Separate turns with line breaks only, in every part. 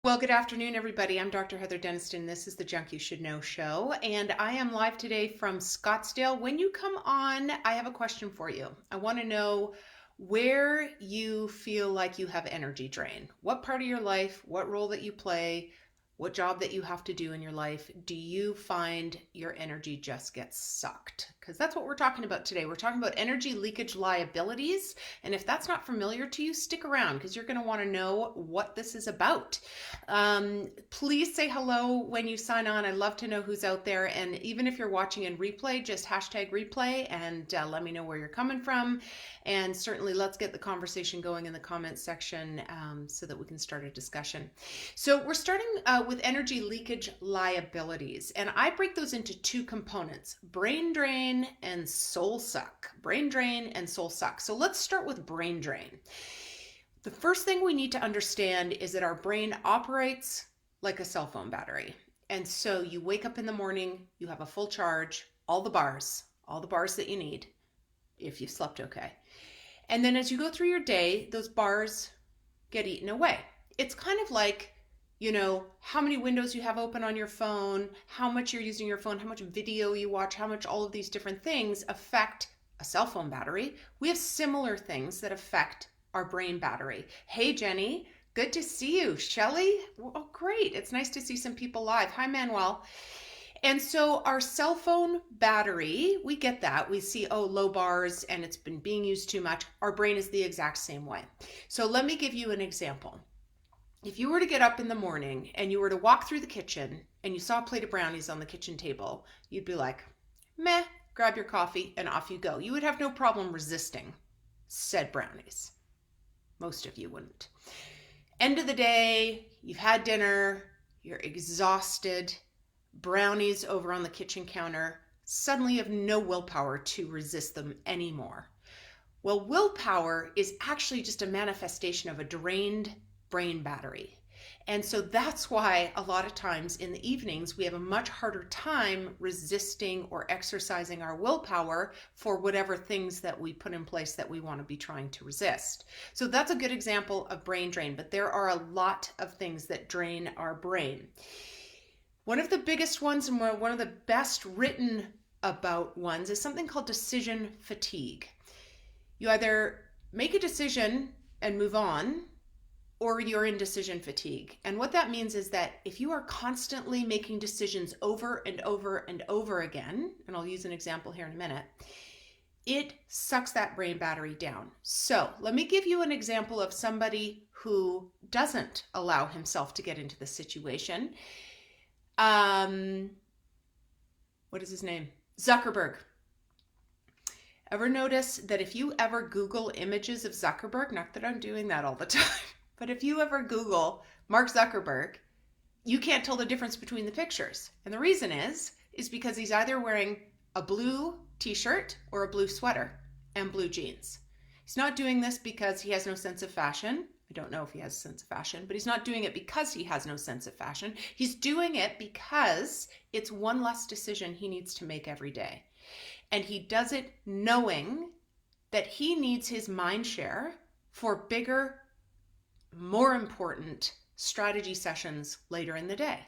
Well, good afternoon, everybody. I'm Dr. Heather Deniston. This is the Junk You Should Know show, and I am live today from Scottsdale. When you come on, I have a question for you. I want to know where you feel like you have energy drain. What part of your life, what role that you play, what job that you have to do in your life, do you find your energy just gets sucked? Because that's what we're talking about today. We're talking about energy leakage liabilities. And if that's not familiar to you, stick around because you're going to want to know what this is about. Please say hello when you sign on. I'd love to know who's out there. And even if you're watching in replay, just hashtag replay and let me know where you're coming from. And certainly let's get the conversation going in the comments section so that we can start a discussion. So we're starting with energy leakage liabilities. And I break those into two components, brain drain and soul suck. Brain drain and soul suck. So let's start with brain drain. The first thing we need to understand is that our brain operates like a cell phone battery. And so you wake up in the morning, you have a full charge, all the bars that you need, if you slept okay. And then as you go through your day, those bars get eaten away. It's kind of like, how many windows you have open on your phone, how much you're using your phone, how much video you watch, how much all of these different things affect a cell phone battery. We have similar things that affect our brain battery. Hey, Jenny, good to see you. Shelly, oh, great. It's nice to see some people live. Hi, Manuel. And so our cell phone battery, we get that. We see, low bars and it's been being used too much. Our brain is the exact same way. So let me give you an example. If you were to get up in the morning and you were to walk through the kitchen and you saw a plate of brownies on the kitchen table, you'd be like, meh, grab your coffee and off you go. You would have no problem resisting said brownies. Most of you wouldn't. End of the day, you've had dinner, you're exhausted, brownies over on the kitchen counter, suddenly you have no willpower to resist them anymore. Well, willpower is actually just a manifestation of a drained brain battery. And so that's why a lot of times in the evenings, we have a much harder time resisting or exercising our willpower for whatever things that we put in place that we want to be trying to resist. So that's a good example of brain drain, but there are a lot of things that drain our brain. One of the biggest ones and one of the best written about ones is something called decision fatigue. You either make a decision and move on, or you're in decision fatigue. And what that means is that if you are constantly making decisions over and over and over again, and I'll use an example here in a minute, it sucks that brain battery down. So let me give you an example of somebody who doesn't allow himself to get into the situation. What is his name? Zuckerberg. Ever notice that if you ever Google images of Zuckerberg, not that I'm doing that all the time, but if you ever Google Mark Zuckerberg, you can't tell the difference between the pictures. And the reason is because he's either wearing a blue t-shirt or a blue sweater and blue jeans. He's not doing this because he has no sense of fashion. I don't know if he has a sense of fashion, but he's not doing it because he has no sense of fashion. He's doing it because it's one less decision he needs to make every day. And he does it knowing that he needs his mind share for bigger, more important strategy sessions later in the day.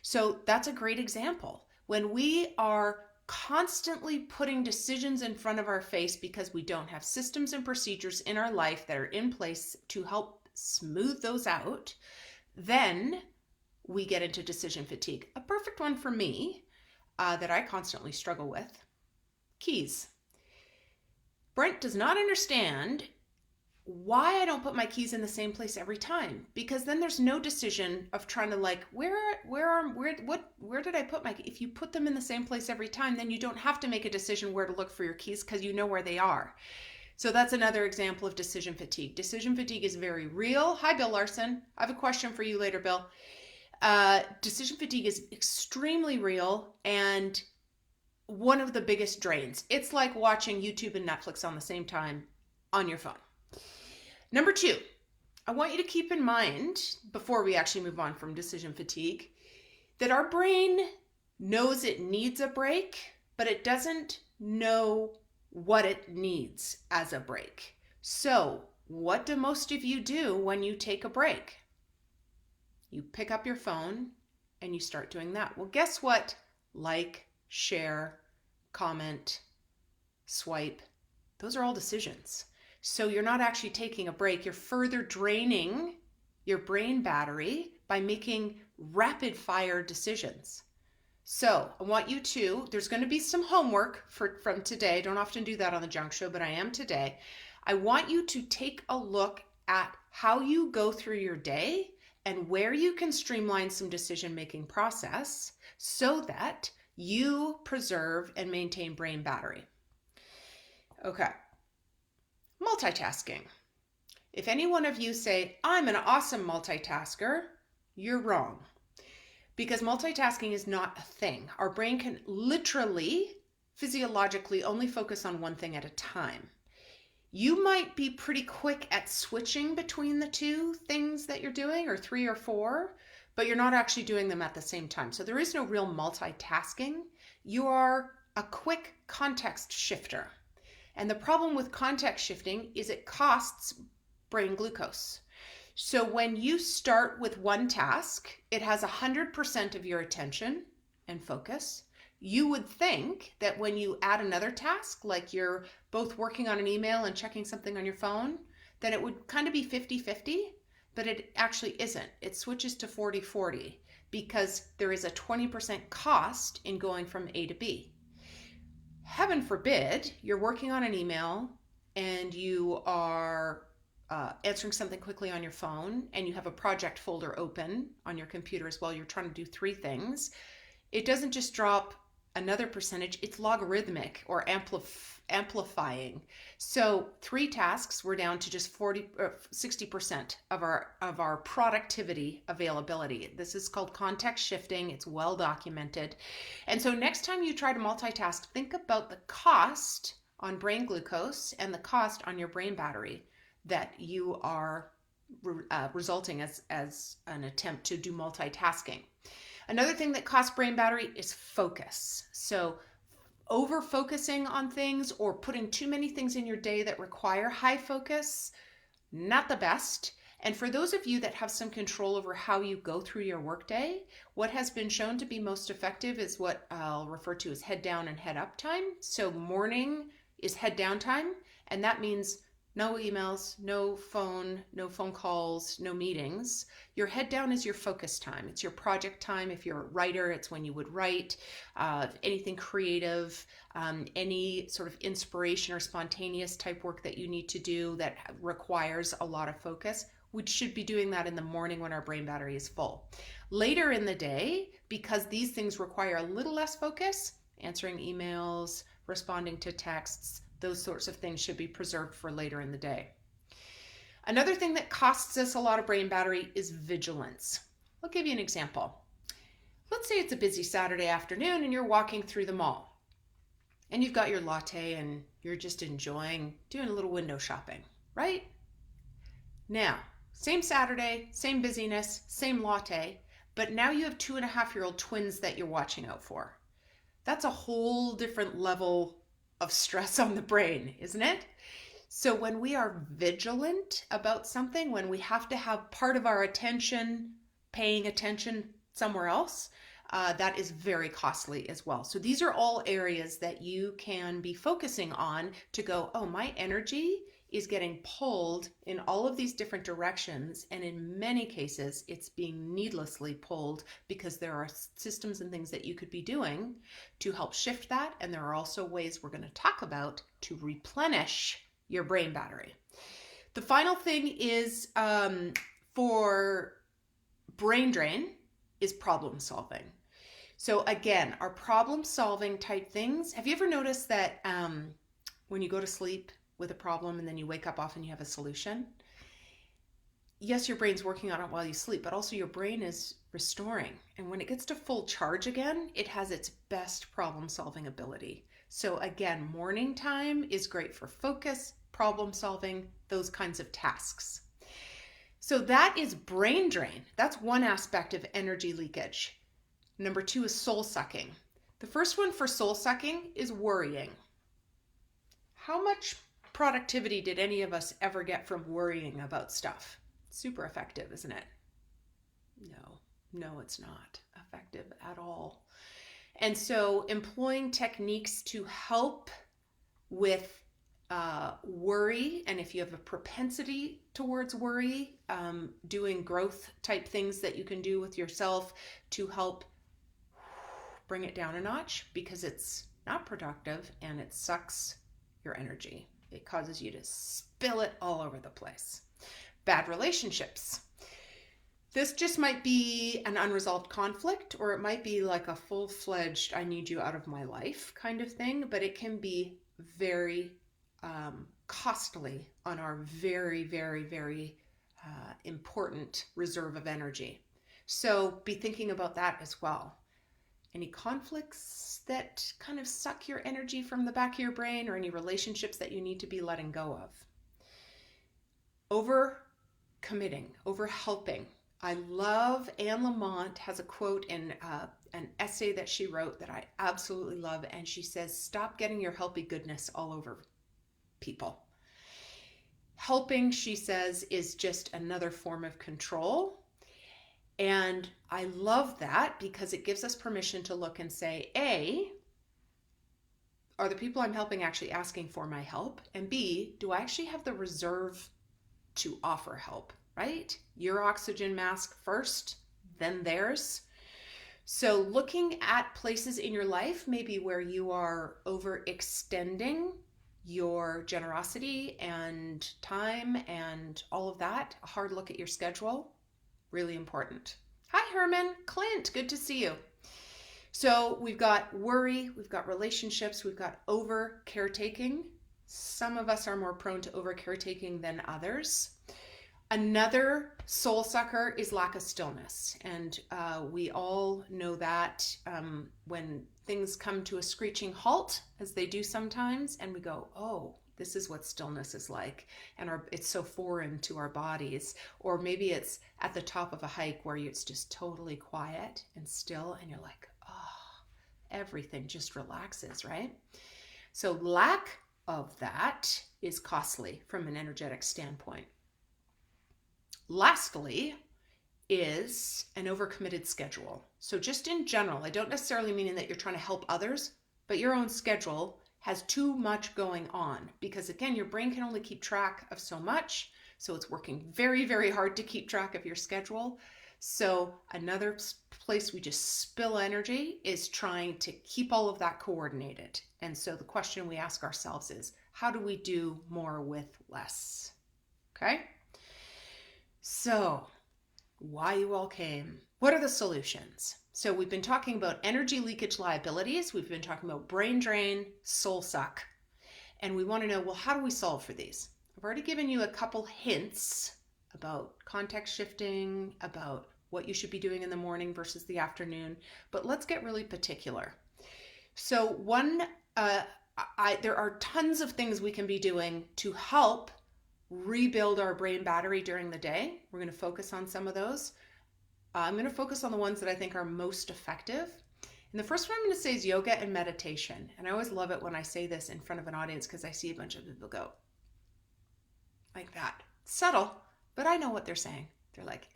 So that's a great example. When we are constantly putting decisions in front of our face because we don't have systems and procedures in our life that are in place to help smooth those out, then we get into decision fatigue. A perfect one for me that I constantly struggle with, keys. Brent does not understand why I don't put my keys in the same place every time, because then there's no decision of trying to where did I put my keys? If you put them in the same place every time, then you don't have to make a decision where to look for your keys because you know where they are. So that's another example of decision fatigue. Decision fatigue is very real. Hi, Bill Larson. I have a question for you later, Bill. Decision fatigue is extremely real and one of the biggest drains. It's like watching YouTube and Netflix on the same time on your phone. Number 2, I want you to keep in mind, before we actually move on from decision fatigue, that our brain knows it needs a break, but it doesn't know what it needs as a break. So what do most of you do when you take a break? You pick up your phone and you start doing that. Well, guess what? Like, share, comment, swipe, those are all decisions. So you're not actually taking a break. You're further draining your brain battery by making rapid fire decisions. So I want you to, there's going to be some homework from today. I don't often do that on the Junk Show, but I am today. I want you to take a look at how you go through your day and where you can streamline some decision-making process so that you preserve and maintain brain battery. Okay. Multitasking. If any one of you say, I'm an awesome multitasker, you're wrong. Because multitasking is not a thing. Our brain can literally, physiologically, only focus on one thing at a time. You might be pretty quick at switching between the two things that you're doing, or three or four, but you're not actually doing them at the same time. So there is no real multitasking. You are a quick context shifter. And the problem with context shifting is it costs brain glucose. So when you start with one task, it has 100% of your attention and focus. You would think that when you add another task, like you're both working on an email and checking something on your phone, then it would kind of be 50-50, but it actually isn't. It switches to 40-40 because there is a 20% cost in going from A to B. Heaven forbid, you're working on an email and you are answering something quickly on your phone and you have a project folder open on your computer as well. You're trying to do three things. It doesn't just drop another percentage, it's logarithmic or amplifying. So three tasks, we're down to just 60% of our productivity availability. This is called context shifting. It's well documented. And so next time you try to multitask, think about the cost on brain glucose and the cost on your brain battery that you are resulting as an attempt to do multitasking. Another thing that costs brain battery is focus. So over focusing on things or putting too many things in your day that require high focus, not the best. And for those of you that have some control over how you go through your workday, what has been shown to be most effective is what I'll refer to as head down and head up time. So morning is head down time, and that means no emails, no phone calls, no meetings. Your head down is your focus time. It's your project time. If you're a writer, it's when you would write. Anything creative, any sort of inspiration or spontaneous type work that you need to do that requires a lot of focus, we should be doing that in the morning when our brain battery is full. Later in the day, because these things require a little less focus, answering emails, responding to texts, those sorts of things should be preserved for later in the day. Another thing that costs us a lot of brain battery is vigilance. I'll give you an example. Let's say it's a busy Saturday afternoon and you're walking through the mall and you've got your latte and you're just enjoying doing a little window shopping, right? Now, same Saturday, same busyness, same latte, but now you have 2.5-year-old twins that you're watching out for. That's a whole different level of stress on the brain, isn't it? So when we are vigilant about something, when we have to have part of our attention paying attention somewhere else, that is very costly as well. So these are all areas that you can be focusing on to go, oh, my energy is getting pulled in all of these different directions. And in many cases, it's being needlessly pulled because there are systems and things that you could be doing to help shift that. And there are also ways we're going to talk about to replenish your brain battery. The final thing is for brain drain is problem solving. So again, our problem solving type things, have you ever noticed that when you go to sleep with a problem and then you wake up often you have a solution? Yes, your brain's working on it while you sleep, but also your brain is restoring. And when it gets to full charge again, it has its best problem solving ability. So again, morning time is great for focus, problem solving, those kinds of tasks. So that is brain drain. That's one aspect of energy leakage. Number 2 is soul sucking. The first one for soul sucking is worrying. How much productivity did any of us ever get from worrying about stuff? Super effective, isn't it? No, it's not effective at all. And so employing techniques to help with worry, and if you have a propensity towards worry, doing growth type things that you can do with yourself to help bring it down a notch, because it's not productive and it sucks your energy. It causes you to spill it all over the place. Bad relationships. This just might be an unresolved conflict, or it might be like a full-fledged I need you out of my life kind of thing, but it can be very costly on our very, very, very important reserve of energy. So be thinking about that as well. Any conflicts that kind of suck your energy from the back of your brain, or any relationships that you need to be letting go of. Over committing, over helping. I love Anne Lamott has a quote in an essay that she wrote that I absolutely love. And she says, stop getting your helpy goodness all over people. Helping, she says, is just another form of control. And I love that because it gives us permission to look and say, A, are the people I'm helping actually asking for my help? And B, do I actually have the reserve to offer help, right? Your oxygen mask first, then theirs. So looking at places in your life, maybe where you are overextending your generosity and time and all of that, a hard look at your schedule, really important. Hi, Herman. Clint, good to see you. So we've got worry, we've got relationships, we've got over caretaking. Some of us are more prone to over caretaking than others. Another soul sucker is lack of stillness. And we all know that when things come to a screeching halt, as they do sometimes, and we go, oh, this is what stillness is like. And it's so foreign to our bodies. Or maybe it's at the top of a hike where it's just totally quiet and still, and you're like, oh, everything just relaxes, right? So lack of that is costly from an energetic standpoint. Lastly is an overcommitted schedule. So just in general, I don't necessarily mean that you're trying to help others, but your own schedule has too much going on, because again, your brain can only keep track of so much. So it's working very, very hard to keep track of your schedule. So another place we just spill energy is trying to keep all of that coordinated. And so the question we ask ourselves is, how do we do more with less? Okay. So why you all came, what are the solutions? So we've been talking about energy leakage liabilities. We've been talking about brain drain, soul suck. And we want to know, well, how do we solve for these? I've already given you a couple hints about context shifting, about what you should be doing in the morning versus the afternoon, but let's get really particular. So there are tons of things we can be doing to help rebuild our brain battery during the day. We're going to focus on some of those. I'm going to focus on the ones that I think are most effective. And the first one I'm going to say is yoga and meditation. And I always love it when I say this in front of an audience, because I see a bunch of people go like that. Subtle, but I know what they're saying. They're like,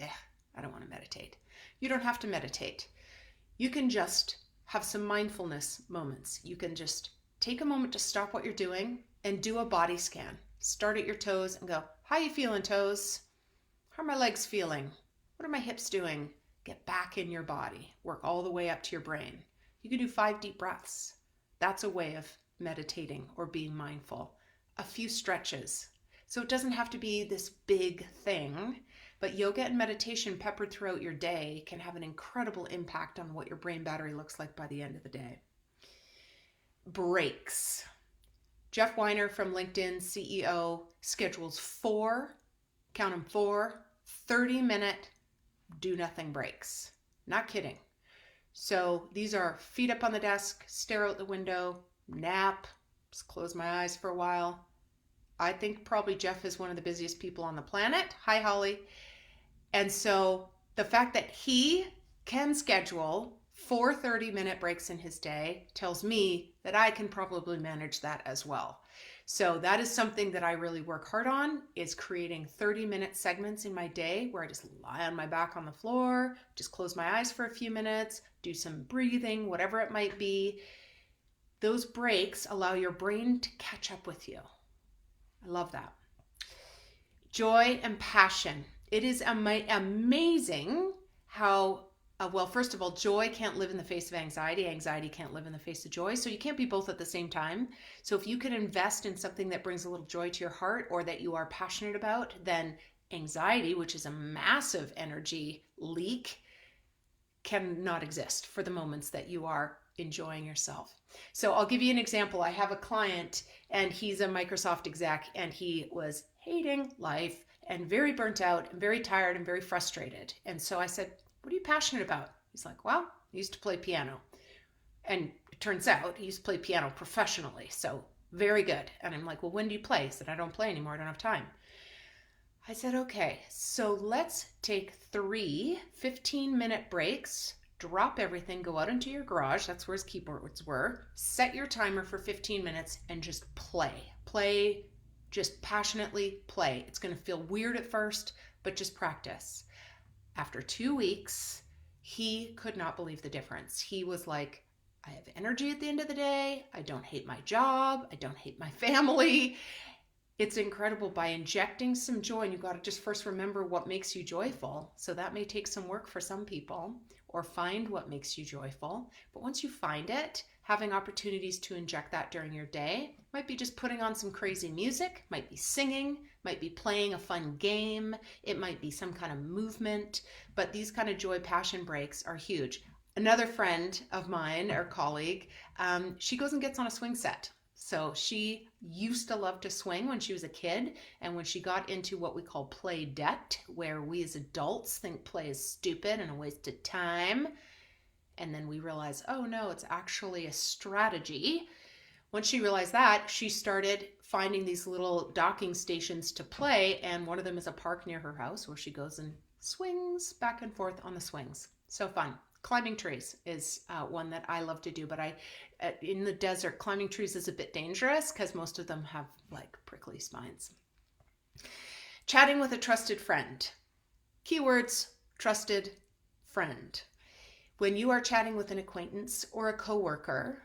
I don't want to meditate. You don't have to meditate. You can just have some mindfulness moments. You can just take a moment to stop what you're doing and do a body scan. Start at your toes and go, how you feeling, toes? How are my legs feeling? What are my hips doing? Get back in your body. Work all the way up to your brain. You can do 5 deep breaths. That's a way of meditating or being mindful. A few stretches. So it doesn't have to be this big thing, but yoga and meditation peppered throughout your day can have an incredible impact on what your brain battery looks like by the end of the day. Breaks. Jeff Weiner from LinkedIn, CEO, schedules 4, count them 4, 30-minute do nothing breaks. Not kidding. So these are feet up on the desk, stare out the window, nap, just close my eyes for a while. I think probably Jeff is one of the busiest people on the planet. Hi, Holly. And so the fact that he can schedule 4 30-minute breaks in his day tells me that I can probably manage that as well. So that is something that I really work hard on, is creating 30-minute segments in my day where I just lie on my back on the floor, just close my eyes for a few minutes, do some breathing, whatever it might be. Those breaks allow your brain to catch up with you. I love that. Joy and passion. It is amazing how, well, first of all, joy can't live in the face of anxiety. Anxiety can't live in the face of joy. So you can't be both at the same time. So if you can invest in something that brings a little joy to your heart or that you are passionate about, then anxiety, which is a massive energy leak, cannot exist for the moments that you are enjoying yourself. So I'll give you an example. I have a client and he's a Microsoft exec and he was hating life and very burnt out and very tired and very frustrated. And so I said, what are you passionate about? He's like, well, I used to play piano. And it turns out he used to play piano professionally. So very good. And I'm like, well, when do you play? He said, I don't play anymore. I don't have time. I said, okay, so let's take 3 15-minute breaks, drop everything, go out into your garage. That's where his keyboards were. Set your timer for 15 minutes and just play. Play, just passionately play. It's going to feel weird at first, but just practice. After 2 weeks, he could not believe the difference. He was like, I have energy at the end of the day. I don't hate my job. I don't hate my family. It's incredible. By injecting some joy, and you've got to just first remember what makes you joyful. So that may take some work for some people, or find what makes you joyful. But once you find it, having opportunities to inject that during your day, might be just putting on some crazy music, might be singing, might be playing a fun game, it might be some kind of movement, but these kind of joy passion breaks are huge. Another friend of mine or colleague, she goes and gets on a swing set. So she used to love to swing when she was a kid, and when she got into what we call play debt, where we as adults think play is stupid and a waste of time, and then we realize, oh no, it's actually a strategy. Once she realized that, she started finding these little docking stations to play, and one of them is a park near her house where she goes and swings back and forth on the swings. So fun. Climbing trees is one that I love to do, but in the desert, climbing trees is a bit dangerous because most of them have like prickly spines. Chatting with a trusted friend. Keywords, trusted friend. When you are chatting with an acquaintance or a coworker,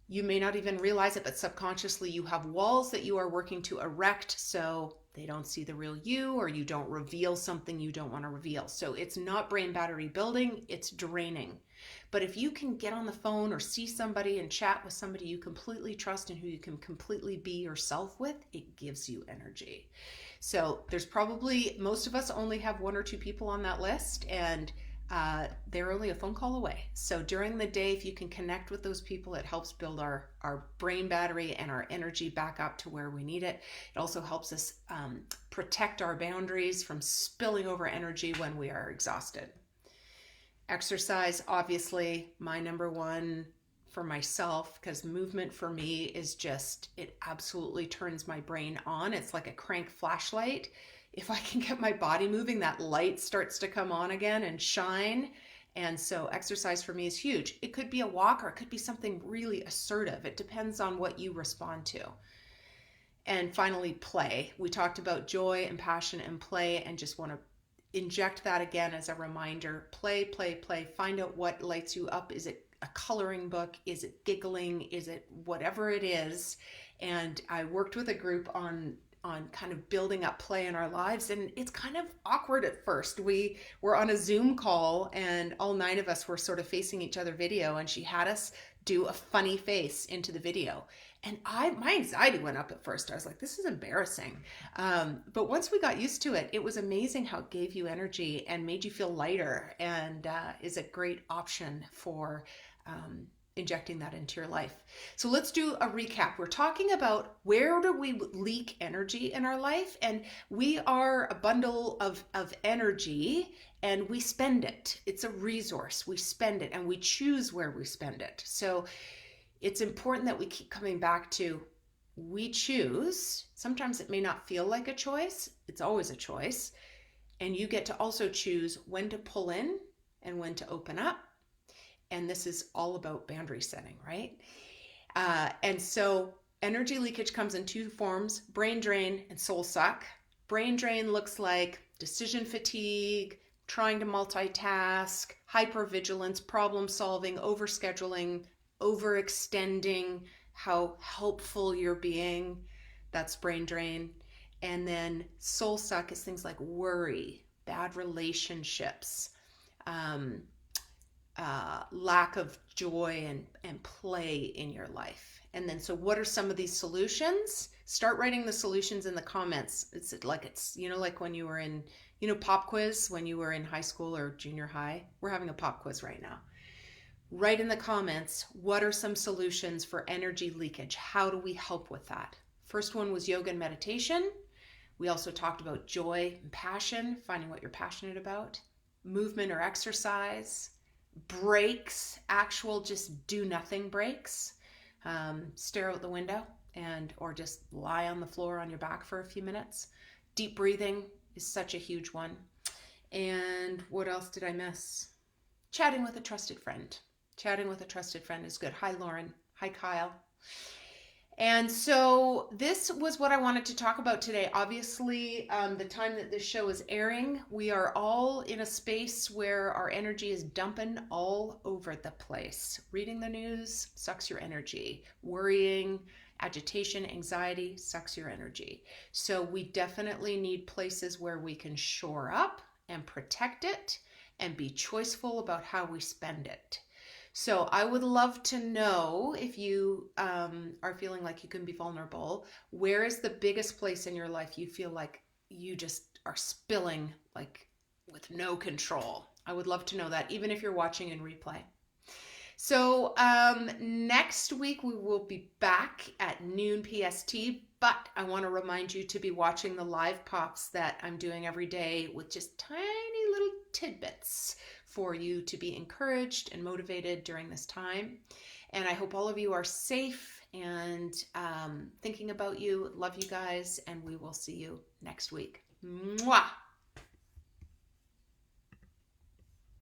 you may not even realize it, but subconsciously you have walls that you are working to erect so they don't see the real you, or you don't reveal something you don't want to reveal. So it's not brain battery building, it's draining. But if you can get on the phone or see somebody and chat with somebody you completely trust and who you can completely be yourself with, it gives you energy. So there's probably, most of us only have 1 or 2 people on that list, and they're only a phone call away. So during the day, if you can connect with those people, it helps build our brain battery and our energy back up to where we need it. It also helps us protect our boundaries from spilling over energy when we are exhausted. Exercise, obviously, my number one for myself, because movement for me is just, it absolutely turns my brain on. It's like a crank flashlight. If I can get my body moving, that light starts to come on again and shine. And so exercise for me is huge. It could be a walk or it could be something really assertive. It depends on what you respond to. And finally, play. We talked about joy and passion and play, and just want to inject that again as a reminder. Play, play, play. Find out what lights you up. Is it a coloring book? Is it giggling? Is it whatever it is? And I worked with a group on kind of building up play in our lives, and it's kind of awkward at first. We were on a Zoom call and all 9 of us were sort of facing each other video, and she had us do a funny face into the video, and my anxiety went up at first. I was like, this is embarrassing, but once we got used to it, it was amazing how it gave you energy and made you feel lighter, and is a great option for injecting that into your life. So let's do a recap. We're talking about where do we leak energy in our life, and we are a bundle of energy, and we spend it. It's a resource. We spend it, and we choose where we spend it. So it's important that we keep coming back to, we choose. Sometimes it may not feel like a choice. It's always a choice. And you get to also choose when to pull in and when to open up. And this is all about boundary setting, right? And so Energy leakage comes in two forms: brain drain and soul suck. Brain drain looks like decision fatigue, trying to multitask, hypervigilance, problem solving, overscheduling, overextending how helpful you're being. That's brain drain. And then soul suck is things like worry, bad relationships, um, lack of joy and play in your life. And then, so what are some of these solutions? Start writing the solutions in the comments. It's like when you were in, pop quiz when you were in high school or junior high. We're having a pop quiz right now. Write in the comments, what are some solutions for energy leakage? How do we help with that? First one was yoga and meditation. We also talked about joy and passion, finding what you're passionate about, movement or exercise, breaks, actual just do nothing breaks, stare out the window or just lie on the floor on your back for a few minutes. Deep breathing is such a huge one. And what else did I miss? Chatting with a trusted friend. Chatting with a trusted friend is good. Hi, Lauren. Hi, Kyle. And so this was what I wanted to talk about today. Obviously, the time that this show is airing, we are all in a space where our energy is dumping all over the place. Reading the news sucks your energy. Worrying, agitation, anxiety sucks your energy. So we definitely need places where we can shore up and protect it and be choiceful about how we spend it. So I would love to know, if you are feeling like you can be vulnerable, where is the biggest place in your life you feel like you just are spilling like with no control? I would love to know that, even if you're watching in replay. So next week we will be back at noon PST, but I want to remind you to be watching the live pops that I'm doing every day with just tiny little tidbits for you to be encouraged and motivated during this time. And I hope all of you are safe and thinking about you. Love you guys, and we will see you next week. Mwah!